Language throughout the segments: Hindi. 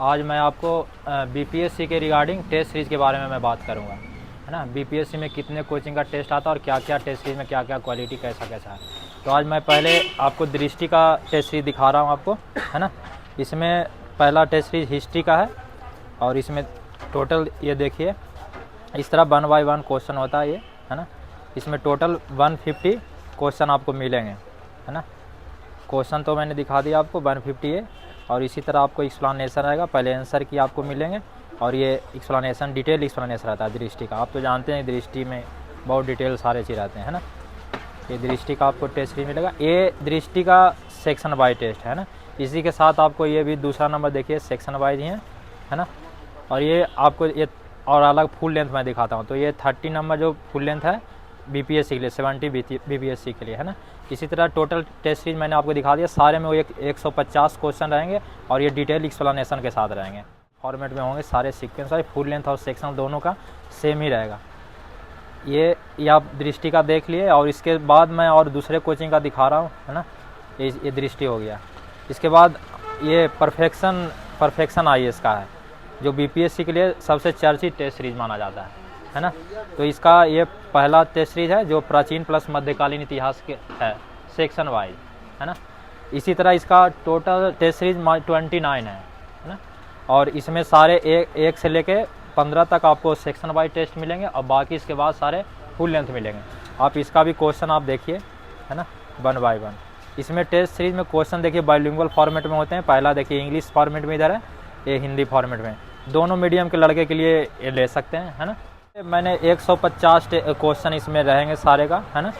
आज मैं आपको बीपीएससी के रिगार्डिंग टेस्ट सीरीज़ के बारे में मैं बात करूंगा, है ना। बीपीएससी में कितने कोचिंग का टेस्ट आता है और क्या क्या टेस्ट सीरीज़ में क्या क्या क्वालिटी कैसा कैसा है। तो आज मैं पहले आपको दृष्टि का टेस्ट सीरीज़ दिखा रहा हूं आपको, है ना। इसमें पहला टेस्ट सीरीज़ हिस्ट्री का है और इसमें टोटल ये देखिए इस तरह 1 बाय 1 क्वेश्चन होता है ये, है ना। इसमें टोटल 150 क्वेश्चन आपको मिलेंगे, है ना। क्वेश्चन तो मैंने दिखा दिया आपको 150 है और इसी तरह आपको एक्सप्लेनेशन रहेगा। पहले आंसर की आपको मिलेंगे और ये एक्सप्लेनेशन डिटेल एक्सप्लेनेशन रहता है दृष्टि का। आप तो जानते हैं दृष्टि में बहुत डिटेल सारे चीज़ रहते हैं, है ना। ये दृष्टि का आपको टेस्ट भी मिलेगा। ये दृष्टि का सेक्शन वाइज टेस्ट है ना। इसी के साथ आपको ये भी दूसरा नंबर देखिए सेक्शन वाइज ही है ना। और ये आपको ये और अलग फुल लेंथ मैं दिखाता हूँ। तो ये 30 नंबर जो फुल लेंथ है बीपीएससी के लिए, 70 बीपीएससी के लिए, है ना। इसी तरह टोटल टेस्ट सीरीज मैंने आपको दिखा दिया। सारे में वो 150 क्वेश्चन रहेंगे और ये डिटेल एक्सप्लेनेशन के साथ रहेंगे, फॉर्मेट में होंगे सारे सीक्वेंस है। फुल लेंथ और सेक्शन दोनों का सेम ही रहेगा। ये आप दृष्टि का देख लिए और इसके बाद मैं और दूसरे कोचिंग का दिखा रहा हूँ, है ना। ये दृष्टि हो गया। इसके बाद ये परफेक्शन आईएएस का है जो बीपीएससी के लिए सबसे चर्चित टेस्ट सीरीज माना जाता है ना। तो इसका ये पहला टेस्ट सीरीज है जो प्राचीन प्लस मध्यकालीन इतिहास के है, सेक्शन वाइज, है ना। इसी तरह इसका टोटल टेस्ट सीरीज 29 है ना। और इसमें सारे एक से लेके 15 तक आपको सेक्शन वाइज टेस्ट मिलेंगे और बाकी इसके बाद सारे फुल लेंथ मिलेंगे। आप इसका भी क्वेश्चन आप देखिए, है ना, 1 बाय 1। इसमें टेस्ट सीरीज में क्वेश्चन देखिए बाइलिंगुअल फॉर्मेट में होते हैं। पहला देखिए इंग्लिश फॉर्मेट में इधर है, ये हिंदी फॉर्मेट में। दोनों मीडियम के लड़के के लिए ये ले सकते हैं, है ना। मैंने 150 क्वेश्चन इसमें रहेंगे सारे का, है ना।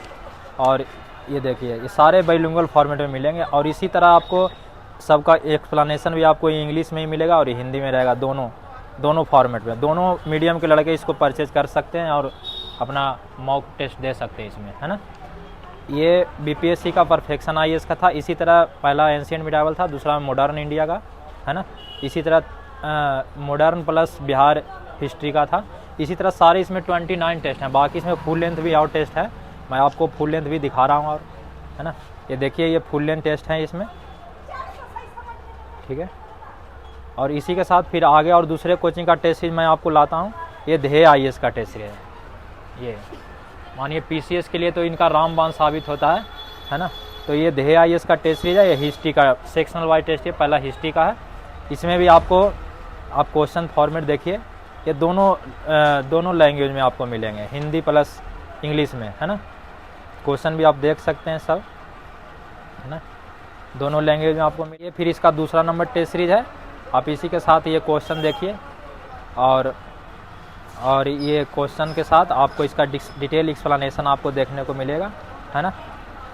और ये देखिए ये सारे बाइलिंगुअल फॉर्मेट में मिलेंगे और इसी तरह आपको सबका एक्सप्लेनेशन भी आपको इंग्लिश में ही मिलेगा और हिंदी में रहेगा। दोनों फॉर्मेट में, दोनों मीडियम के लड़के इसको परचेज कर सकते हैं और अपना मॉक टेस्ट दे सकते हैं इसमें, है ना। ये बीपीएससी का परफेक्शन आईएएस का था। इसी तरह पहला एंशिएंट मिडावल था, दूसरा मॉडर्न इंडिया का, है ना। इसी तरह मॉडर्न प्लस बिहार हिस्ट्री का था। इसी तरह सारे इसमें 29 टेस्ट हैं। बाकी इसमें फुल लेंथ भी और टेस्ट है, मैं आपको फुल लेंथ भी दिखा रहा हूँ और, है ना। ये देखिए ये फुल लेंथ टेस्ट है इसमें, ठीक है। और इसी के साथ फिर आगे और दूसरे कोचिंग का टेस्ट सीरीज मैं आपको लाता हूँ। ये ध्येय आईएएस का टेस्ट सीरीज है। ये मानिए पीसीएस के लिए तो इनका रामबाण साबित होता है ना। तो ये ध्येय आईएएस का टेस्ट सीरीज है। ये हिस्ट्री का सेक्शनल वाइज टेस्ट है, पहला हिस्ट्री का है। इसमें भी आप क्वेश्चन फॉर्मेट देखिए, ये दोनों लैंग्वेज में आपको मिलेंगे, हिंदी प्लस इंग्लिश में, है ना। क्वेश्चन भी आप देख सकते हैं सब, है ना, दोनों लैंग्वेज में आपको मिले। फिर इसका दूसरा नंबर टेस्ट सीरीज है। आप इसी के साथ ये क्वेश्चन देखिए और ये क्वेश्चन के साथ आपको इसका डिटेल एक्सप्लेनेशन आपको देखने को मिलेगा, है ना।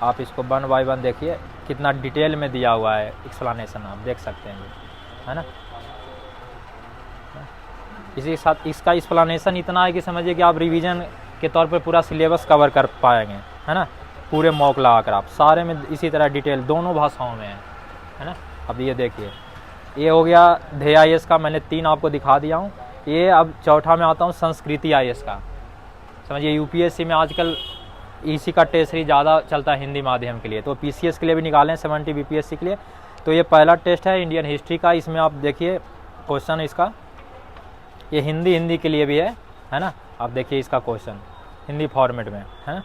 आप इसको 1 बाय 1 देखिए कितना डिटेल में दिया हुआ है एक्सप्लेनेशन, आप देख सकते हैं, है ना। इसी के साथ इसका एक्सप्लेनेशन इतना है कि समझिए कि आप रिवीजन के तौर पर पूरा सिलेबस कवर कर पाएंगे, है ना, पूरे मॉक लगाकर। आप सारे में इसी तरह डिटेल दोनों भाषाओं में है ना। अब ये देखिए ये हो गया ध्येय आईएएस का, मैंने 3 आपको दिखा दिया हूँ। ये अब चौथा में आता हूँ संस्कृति आईएएस का। समझिए यूपीएससी में आजकल इसी का टेस्ट ही ज़्यादा चलता है हिंदी माध्यम के लिए, तो पीसीएस के लिए भी निकालें 70 बीपीएससी के लिए। तो ये पहला टेस्ट है इंडियन हिस्ट्री का। इसमें आप देखिए क्वेश्चन इसका, ये हिंदी के लिए भी है ना। आप देखिए इसका क्वेश्चन हिंदी फॉर्मेट में है।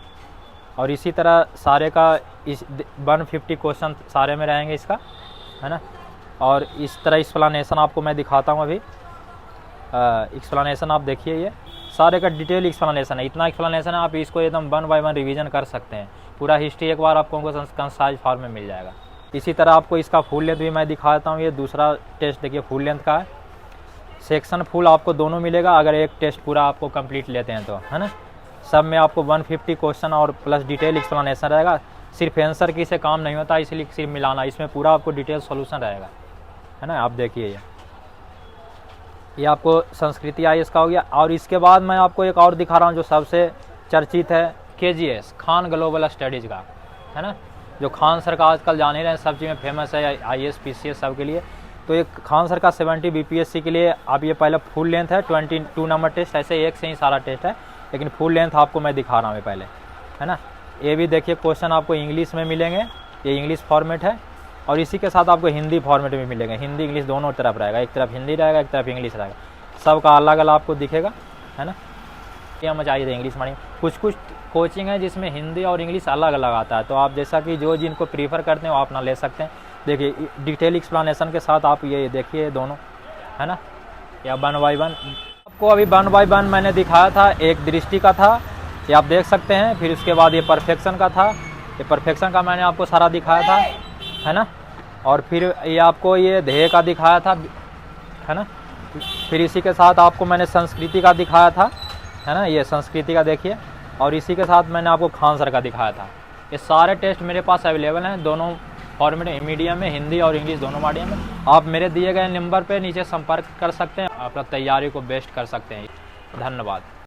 और इसी तरह सारे का इस 150 क्वेश्चन सारे में रहेंगे इसका, है ना। और इस तरह एक्सप्लेनेशन आपको मैं दिखाता हूँ अभी। एक्सप्लेनेशन आप देखिए, ये सारे का डिटेल एक्सप्लेनेशन है। इतना एक्सप्लेनेशन है आप इसको एकदम 1 बाय 1 रिवीजन कर सकते हैं। पूरा हिस्ट्री एक बार आपको कंसाइज फॉर्म में मिल जाएगा। इसी तरह आपको इसका फुल लेंथ भी मैं दिखाता हूँ। ये दूसरा टेस्ट देखिए फुल लेंथ का है। सेक्शन फुल आपको दोनों मिलेगा अगर एक टेस्ट पूरा आपको कंप्लीट लेते हैं तो, है ना। सब में आपको 150 क्वेश्चन और प्लस डिटेल एक्सप्लेनेशन रहेगा। सिर्फ आंसर की से काम नहीं होता, इसलिए सिर्फ मिलाना, इसमें पूरा आपको डिटेल सॉल्यूशन रहेगा, है ना। आप देखिए ये आपको संस्कृति आईएएस का हो गया। और इसके बाद मैं आपको एक और दिखा रहा हूँ जो सबसे चर्चित है, केजीएस खान ग्लोबल स्टडीज़ का, है ना। जो खान सर का आजकल जान ही रहे हैं, सब चीज़ में फेमस है, आईएएस पीसीएस सब के लिए। तो एक खान सर का 70 बीपीएससी के लिए आप ये पहले फुल लेंथ है 22 नंबर टेस्ट, ऐसे एक से ही सारा टेस्ट है, लेकिन फुल लेंथ आपको मैं दिखा रहा हूँ पहले, है ना। ये भी देखिए क्वेश्चन आपको इंग्लिश में मिलेंगे, ये इंग्लिश फॉर्मेट है। और इसी के साथ आपको हिंदी फॉर्मेट में मिलेगा, हिंदी इंग्लिश दोनों तरफ रहेगा, एक तरफ हिंदी रहेगा एक तरफ इंग्लिश रहेगा, सबका अलग अलग आपको दिखेगा, है ना। क्या मजा आई थी इंग्लिश मीडियम। कुछ कुछ कोचिंग है जिसमें हिंदी और इंग्लिश अलग अलग आता है, तो आप जैसा कि जो जिनको प्रीफर करते हैं वो अपना ले सकते हैं। देखिए डिटेल एक्सप्लेनेशन के साथ आप ये देखिए दोनों, है ना, या 1 बाय 1 आपको अभी 1 बाय 1 मैंने दिखाया था। एक दृष्टि का था, ये आप देख सकते हैं, फिर उसके बाद ये परफेक्शन का था, ये परफेक्शन का मैंने आपको सारा दिखाया था, है ना। और फिर ये आपको ये ध्येय का दिखाया था, है ना। फिर इसी के साथ आपको मैंने संस्कृति का दिखाया था, है ना, ये संस्कृति का देखिए। और इसी के साथ मैंने आपको खान सर का दिखाया था। ये सारे टेस्ट मेरे पास अवेलेबल हैं, दोनों फॉर्मेट मीडियम में, हिंदी और इंग्लिश दोनों मीडियम में। आप मेरे दिए गए नंबर पे नीचे संपर्क कर सकते हैं, अपना तैयारी को बेस्ट कर सकते हैं। धन्यवाद।